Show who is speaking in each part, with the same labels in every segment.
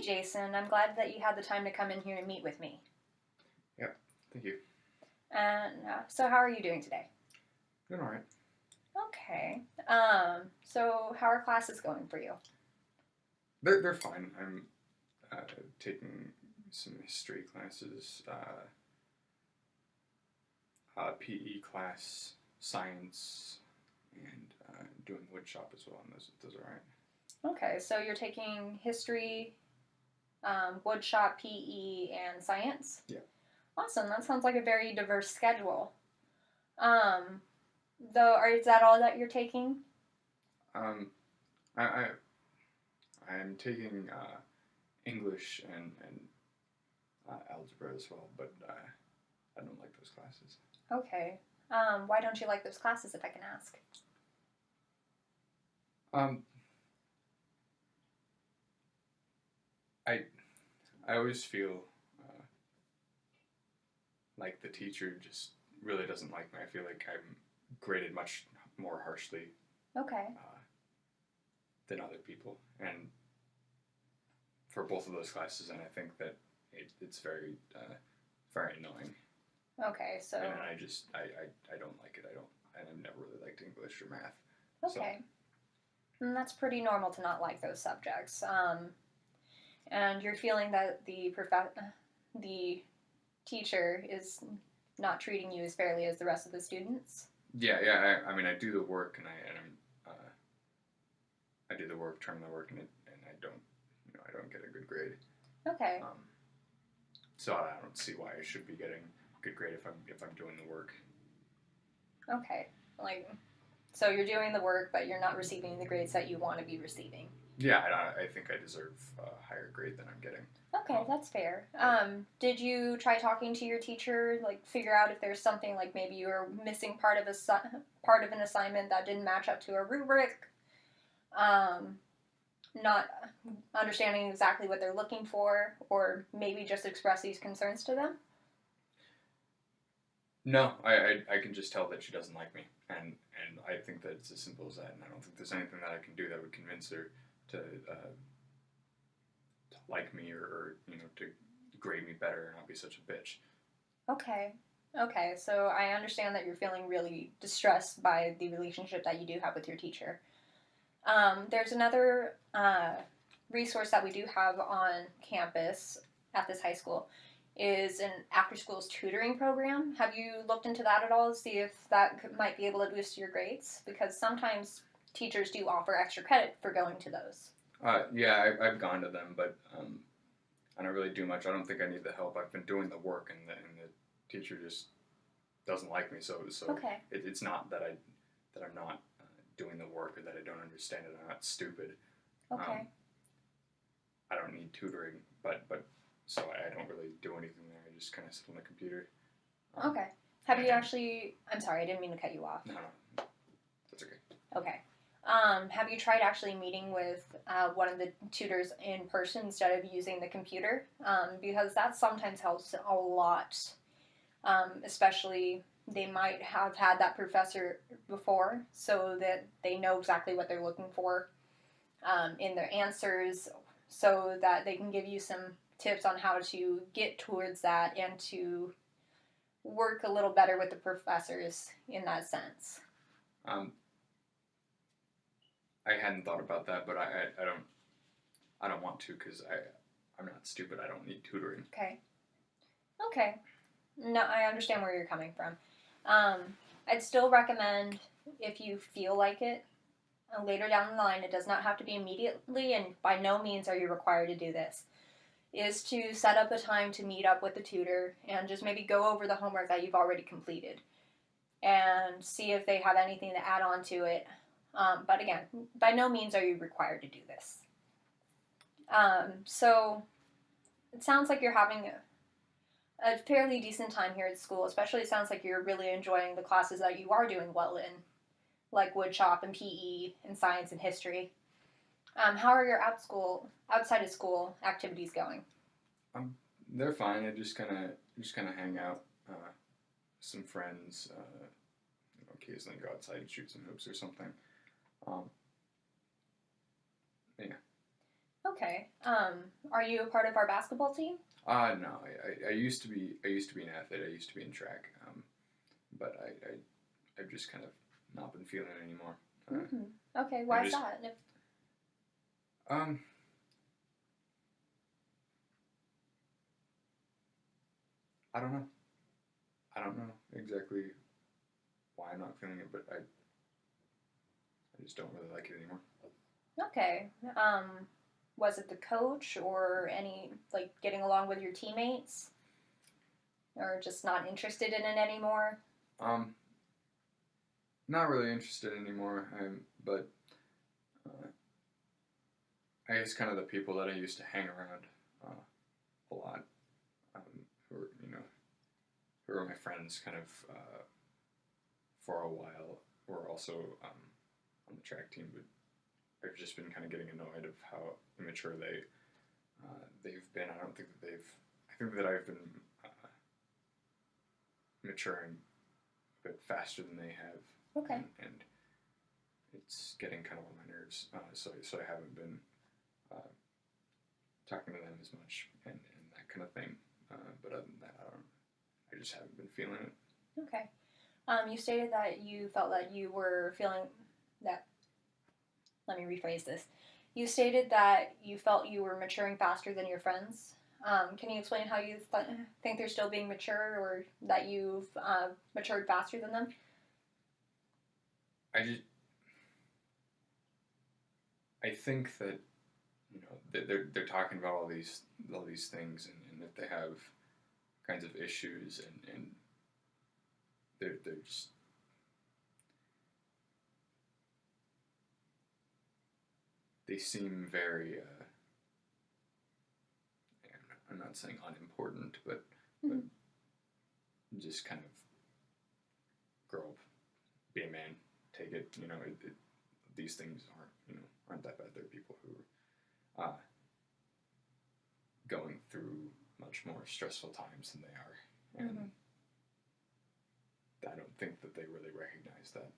Speaker 1: Jason. I'm glad that you had the time to come in here and meet with me.
Speaker 2: Yep, thank you.
Speaker 1: And so how are you doing today?
Speaker 2: Doing all right.
Speaker 1: Okay. So how are classes going for you?
Speaker 2: They're fine. I'm taking some history classes, PE class, science, and doing woodshop as well, and those are all right.
Speaker 1: Okay, so you're taking history, woodshop, PE, and science?
Speaker 2: Yeah.
Speaker 1: Awesome. That sounds like a very diverse schedule. Um, is that all that you're taking?
Speaker 2: Um, I I'm taking English and algebra as well, but I don't like those classes.
Speaker 1: Okay. Why don't you like those classes, if I can ask?
Speaker 2: Um, I I always feel like the teacher just really doesn't like me. I feel like I'm graded much more harshly
Speaker 1: Okay.
Speaker 2: than other people, and for both of those classes, and I think that it's very very annoying.
Speaker 1: Okay, so...
Speaker 2: And I don't like it. And I've never really liked English or math.
Speaker 1: Okay. So. And that's pretty normal to not like those subjects. And you're feeling that the teacher is not treating you as fairly as the rest of the students?
Speaker 2: Yeah. I mean, I do the work, and I do the work, turn the work, and I don't get a good grade.
Speaker 1: Okay.
Speaker 2: So I don't see why I should be getting a good grade if I'm doing the work.
Speaker 1: Okay. So you're doing the work, but you're not receiving the grades that you want to be receiving.
Speaker 2: Yeah, I think I deserve a higher grade than I'm getting.
Speaker 1: Okay, that's fair. Did you try talking to your teacher, figure out if there's something maybe you were missing part of an assignment that didn't match up to a rubric? Not understanding exactly what they're looking for, or maybe just express these concerns to them?
Speaker 2: No, I can just tell that she doesn't like me, and I think that it's as simple as that, and I don't think there's anything that I can do that would convince her to like me or to grade me better and not be such a bitch.
Speaker 1: Okay, so I understand that you're feeling really distressed by the relationship that you do have with your teacher. There's another resource that we do have on campus at this high school is an after-schools tutoring program. Have you looked into that at all to see if that might be able to boost your grades? Because sometimes teachers do offer extra credit for going to those.
Speaker 2: Yeah, I've gone to them, but I don't really do much. I don't think I need the help. I've been doing the work, and the teacher just doesn't like me. So
Speaker 1: Okay.
Speaker 2: It's not that I'm not doing the work or that I don't understand it. I'm not stupid.
Speaker 1: Okay.
Speaker 2: I don't need tutoring, but so I don't really do anything there. I just kind of sit on the computer.
Speaker 1: Okay. Have you actually... I'm sorry, I didn't mean to cut you off.
Speaker 2: No, that's okay.
Speaker 1: Okay. Have you tried actually meeting with one of the tutors in person instead of using the computer? Because that sometimes helps a lot. Especially, they might have had that professor before, so that they know exactly what they're looking for in their answers, so that they can give you some tips on how to get towards that and to work a little better with the professors in that sense.
Speaker 2: I hadn't thought about that, but I don't want to because I'm not stupid. I don't need tutoring.
Speaker 1: Okay. No, I understand where you're coming from. I'd still recommend, if you feel like it, later down the line, it does not have to be immediately, and by no means are you required to do this, is to set up a time to meet up with the tutor and just maybe go over the homework that you've already completed and see if they have anything to add on to it. But again, by no means are you required to do this. So it sounds like you're having a fairly decent time here at school, especially it sounds like you're really enjoying the classes that you are doing well in, like woodshop and PE and science and history. How are your outside of school activities going?
Speaker 2: They're fine. I just kind of hang out, some friends. Occasionally go outside and shoot some hoops or something. Yeah.
Speaker 1: Okay. Are you a part of our basketball team?
Speaker 2: No, I used to be an athlete. I used to be in track, but I've just kind of not been feeling it anymore.
Speaker 1: Okay, why is
Speaker 2: just
Speaker 1: that?
Speaker 2: um I don't know. I don't know exactly why I'm not feeling it, but I just don't really like it anymore.
Speaker 1: Okay. Was it the coach or any, like, getting along with your teammates? Or just not interested in it anymore?
Speaker 2: Um, Not really interested anymore. But uh, I guess kind of the people that I used to hang around a lot, um, who were who were my friends, kind of for a while, were also on the track team, but I've just been kind of getting annoyed of how immature they've been. I don't think that they've. I think that I've been maturing a bit faster than they have,
Speaker 1: Okay.
Speaker 2: and it's getting kind of on my nerves. So I haven't been talking to them as much and that kind of thing. But other than that, I just haven't been feeling it.
Speaker 1: Okay. You stated that you felt that you were feeling that. Let me rephrase this. You stated that you felt you were maturing faster than your friends. Can you explain how you think they're still being mature, or that you've matured faster than them?
Speaker 2: I just I think that they're talking about all these things, and that they have kinds of issues, and they're just they seem very I'm not saying unimportant, but just kind of grow up, be a man, take it. These things aren't that bad. There are people who are going through much more stressful times than they are, and I don't think that they really recognize that.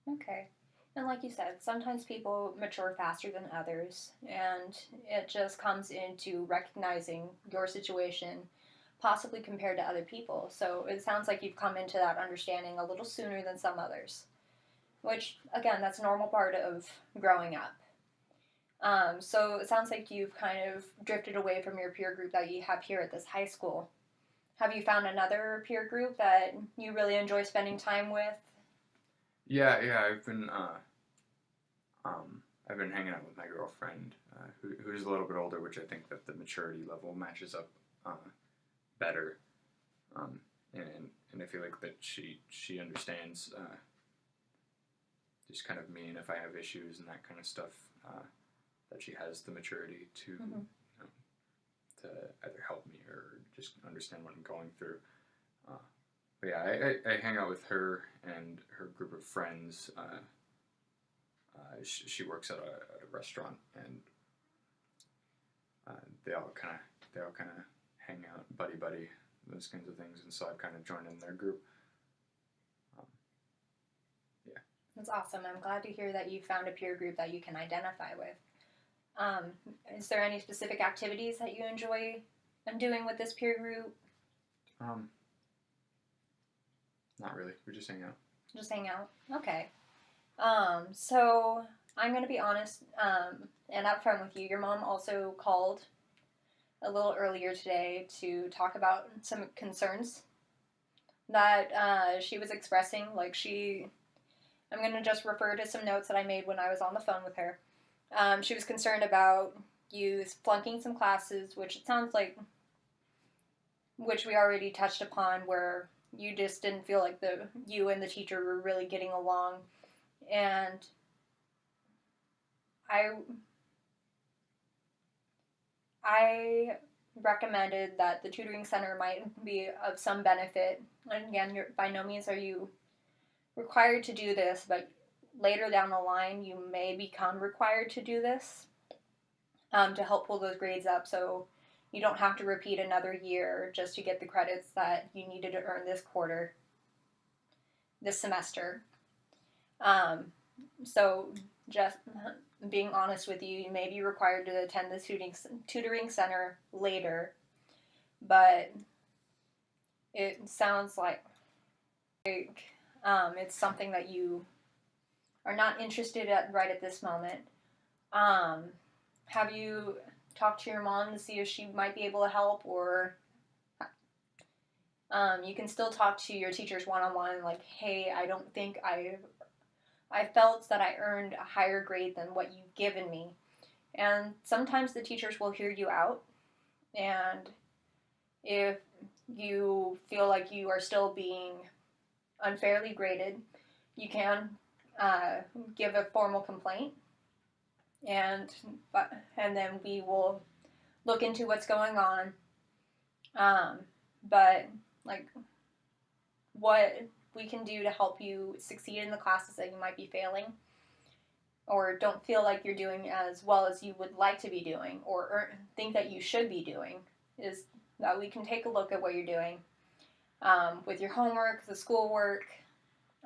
Speaker 1: Okay. And like you said, sometimes people mature faster than others, and it just comes into recognizing your situation, possibly compared to other people. So it sounds like you've come into that understanding a little sooner than some others, which, again, that's a normal part of growing up. So it sounds like you've kind of drifted away from your peer group that you have here at this high school. Have you found another peer group that you really enjoy spending time with?
Speaker 2: Yeah, I've been hanging out with my girlfriend, who's a little bit older, which I think that the maturity level matches up better, and I feel like that she understands just kind of me, and if I have issues and that kind of stuff, that she has the maturity to either help me or just understand what I'm going through. But yeah, I hang out with her and her group of friends. She works at a restaurant, and they all kind of hang out, buddy, those kinds of things. And so I've kind of joined in their group. Yeah,
Speaker 1: That's awesome. I'm glad to hear that you found a peer group that you can identify with. Um, is there any specific activities that you enjoy doing with this peer group?
Speaker 2: Not really. We just hang out.
Speaker 1: Just hang out? Okay. So I'm going to be honest and upfront with you. Your mom also called a little earlier today to talk about some concerns that she was expressing. I'm going to just refer to some notes that I made when I was on the phone with her. She was concerned about you flunking some classes, which it sounds like, which we already touched upon, where you just didn't feel like you and the teacher were really getting along. And I recommended that the tutoring center might be of some benefit. And again, by no means are you required to do this, but later down the line, you may become required to do this to help pull those grades up, so you don't have to repeat another year just to get the credits that you needed to earn this semester. So just being honest with you, you may be required to attend the tutoring center later, but it sounds like it's something that you are not interested at right at this moment. Um, have you talked to your mom to see if she might be able to help, or you can still talk to your teachers one-on-one, like, hey, I don't think I felt that I earned a higher grade than what you've given me. And sometimes the teachers will hear you out, and if you feel like you are still being unfairly graded, you can uh, give a formal complaint, and and then we will look into what's going on. But like, what we can do to help you succeed in the classes that you might be failing, or don't feel like you're doing as well as you would like to be doing, or think that you should be doing, is that we can take a look at what you're doing with your homework, the schoolwork,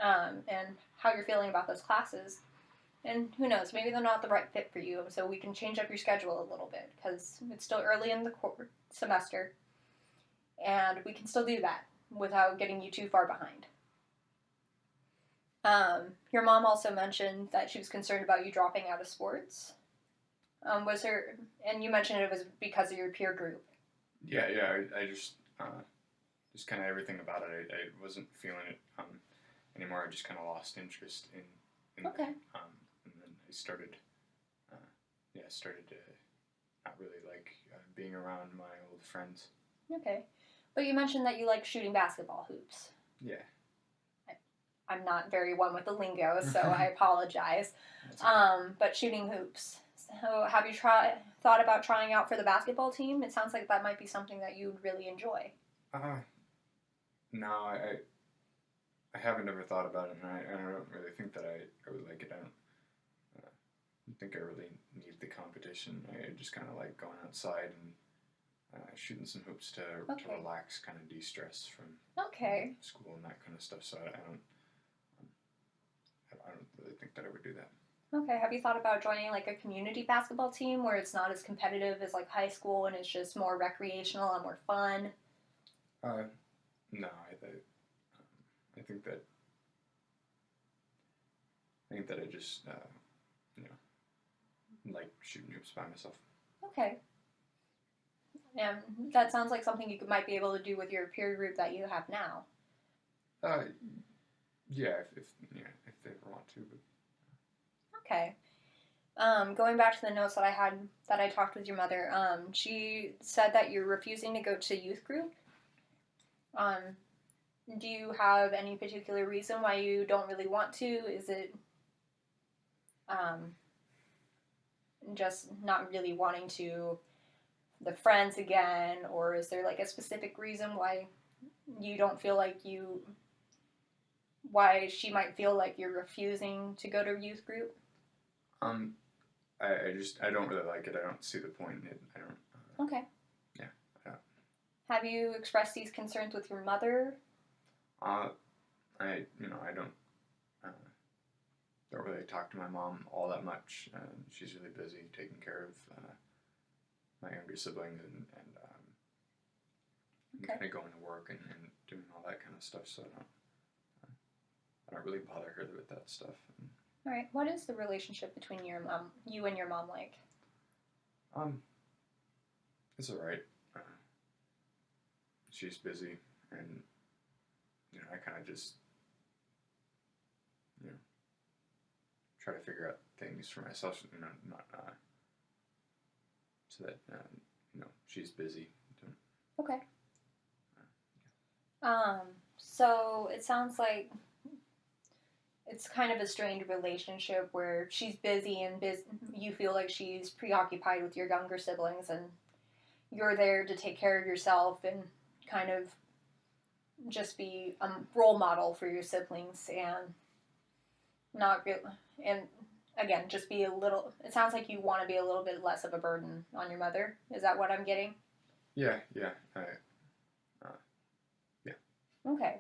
Speaker 1: and how you're feeling about those classes. And who knows, maybe they're not the right fit for you, so we can change up your schedule a little bit because it's still early in the semester, and we can still do that without getting you too far behind. Your mom also mentioned that she was concerned about you dropping out of sports. Was there, and you mentioned it was because of your peer group.
Speaker 2: Yeah, I just kind of everything about it. I wasn't feeling it anymore. I just kind of lost interest in
Speaker 1: Okay.
Speaker 2: and then I started, started to not really like being around my old friends.
Speaker 1: Okay. But you mentioned that you like shooting basketball hoops.
Speaker 2: Yeah.
Speaker 1: I'm not very one with the lingo, so I apologize. But shooting hoops. So have you thought about trying out for the basketball team? It sounds like that might be something that you would really enjoy.
Speaker 2: No, I haven't ever thought about it, and I don't really think that I would like it. I don't think I really need the competition. I just kind of like going outside and shooting some hoops to relax, kind of de-stress from school and that kind of stuff. So I don't really think that I would do that.
Speaker 1: Okay, have you thought about joining like a community basketball team where it's not as competitive as like high school and it's just more recreational and more fun?
Speaker 2: No, I think that I just like shooting hoops by myself.
Speaker 1: Okay. And that sounds like something you might be able to do with your peer group that you have now.
Speaker 2: Yeah, if they ever want to. But.
Speaker 1: Okay. Going back to the notes that I had that I talked with your mother, she said that you're refusing to go to youth group. Do you have any particular reason why you don't really want to? Is it just not really wanting to the friends again, or is there like a specific reason why you don't feel like why she might feel like you're refusing to go to youth group?
Speaker 2: I don't really like it. I don't see the point in it. I don't.
Speaker 1: Okay.
Speaker 2: Yeah.
Speaker 1: Have you expressed these concerns with your mother?
Speaker 2: I don't really talk to my mom all that much. She's really busy taking care of my younger siblings and kind of going to work and doing all that kind of stuff. So I don't really bother her with that stuff.
Speaker 1: All right. What is the relationship between you and your mom like?
Speaker 2: It's all right. She's busy, and I kind of just try to figure out things for myself. Not so that she's busy.
Speaker 1: Okay. So it sounds like it's kind of a strained relationship where she's busy and you feel like she's preoccupied with your younger siblings, and you're there to take care of yourself and kind of just be a role model for your siblings and not really, and again, just be a little, it sounds like you want to be a little bit less of a burden on your mother. Is that what I'm getting?
Speaker 2: Yeah.
Speaker 1: Okay.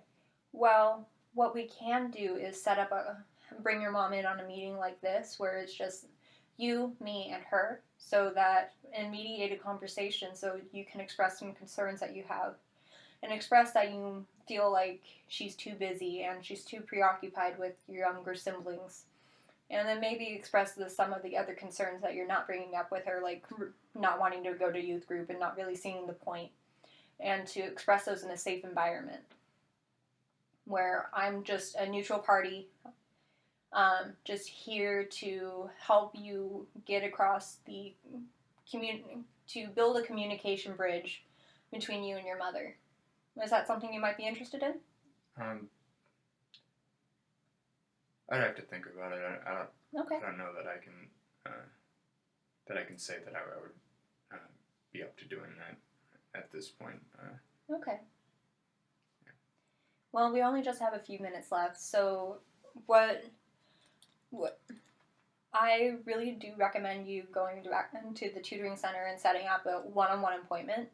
Speaker 1: Well, what we can do is set up bring your mom in on a meeting like this where it's just you, me, and her, so that in mediated conversation, so you can express some concerns that you have and express that you feel like she's too busy and she's too preoccupied with your younger siblings. And then maybe express some of the other concerns that you're not bringing up with her, like not wanting to go to youth group and not really seeing the point, and to express those in a safe environment where I'm just a neutral party, just here to help you get across the to build a communication bridge between you and your mother. Is that something you might be interested in?
Speaker 2: I'd have to think about it.
Speaker 1: Okay.
Speaker 2: I don't know that I can say that I would be up to doing that at this point.
Speaker 1: Okay. Well, we only just have a few minutes left, so what I really do recommend you going back to the tutoring center and setting up a one-on-one appointment.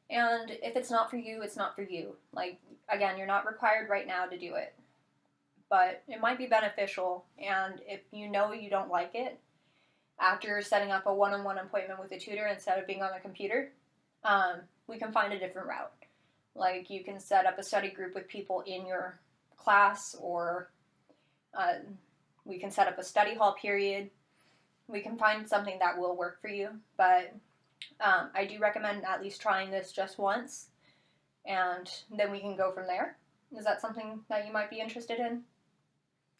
Speaker 1: And if it's not for you, it's not for you. Like, again, you're not required right now to do it. But it might be beneficial, and if you know you don't like it, after setting up a one-on-one appointment with a tutor instead of being on the computer, we can find a different route. Like, you can set up a study group with people in your class, or we can set up a study hall period. We can find something that will work for you, but I do recommend at least trying this just once, and then we can go from there. Is that something that you might be interested in?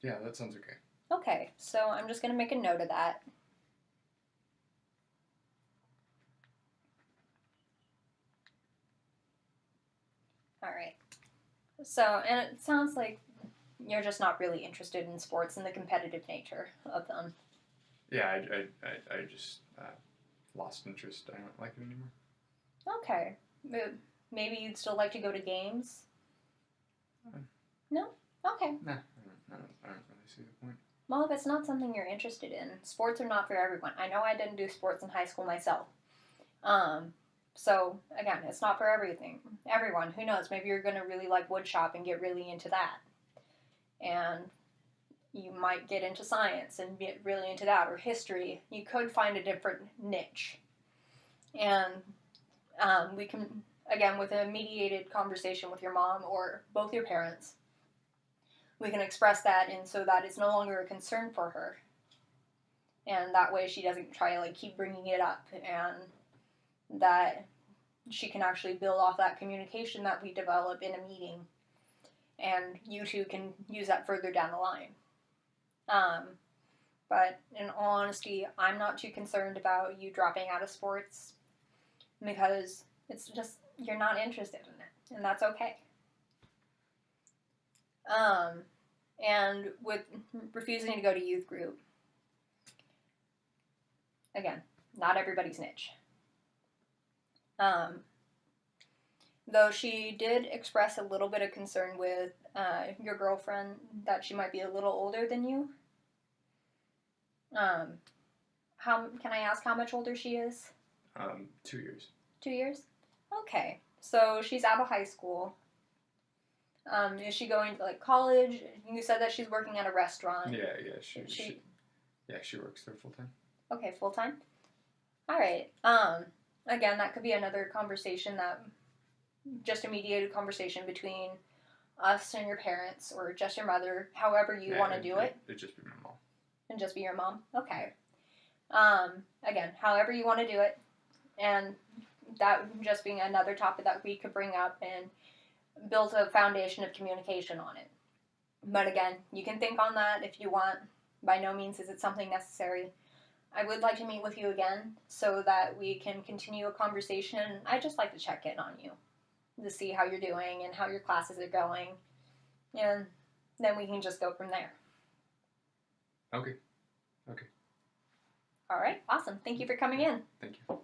Speaker 2: Yeah, that sounds okay.
Speaker 1: Okay, so I'm just going to make a note of that. Alright. So, and it sounds like you're just not really interested in sports and the competitive nature of them.
Speaker 2: Yeah, I just lost interest. I don't like it anymore.
Speaker 1: Okay. Maybe you'd still like to go to games? No? Okay.
Speaker 2: Nah, I don't really see the point.
Speaker 1: Well, if it's not something you're interested in, sports are not for everyone. I know I didn't do sports in high school myself. So, again, it's not for everyone. Who knows? Maybe you're going to really like woodshop and get really into that. And you might get into science and get really into that, or history. You could find a different niche. And we can, again, with a mediated conversation with your mom or both your parents, we can express that, and so that it's no longer a concern for her. And that way she doesn't try to keep bringing it up, and that she can actually build off that communication that we develop in a meeting, and you two can use that further down the line. But in all honesty, I'm not too concerned about you dropping out of sports, because it's just, you're not interested in it, and that's okay. And with refusing to go to youth group, again, not everybody's niche. Though she did express a little bit of concern with your girlfriend, that she might be a little older than you. How can I ask how much older she is?
Speaker 2: 2 years.
Speaker 1: 2 years? Okay. So she's out of high school. Is she going to college? You said that she's working at a restaurant.
Speaker 2: Yeah, she works there full time.
Speaker 1: Okay, full time. All right. Again, that could be another conversation, that just a mediated conversation between us and your parents, or just your mother, however you want to do it.
Speaker 2: It'd just be my mom.
Speaker 1: And just be your mom? Okay. Again, however you want to do it, and that just being another topic that we could bring up and build a foundation of communication on it. But again, you can think on that if you want. By no means is it something necessary. I would like to meet with you again so that we can continue a conversation. I just like to check in on you to see how you're doing and how your classes are going. And then we can just go from there.
Speaker 2: Okay.
Speaker 1: All right, awesome. Thank you for coming in.
Speaker 2: Thank you.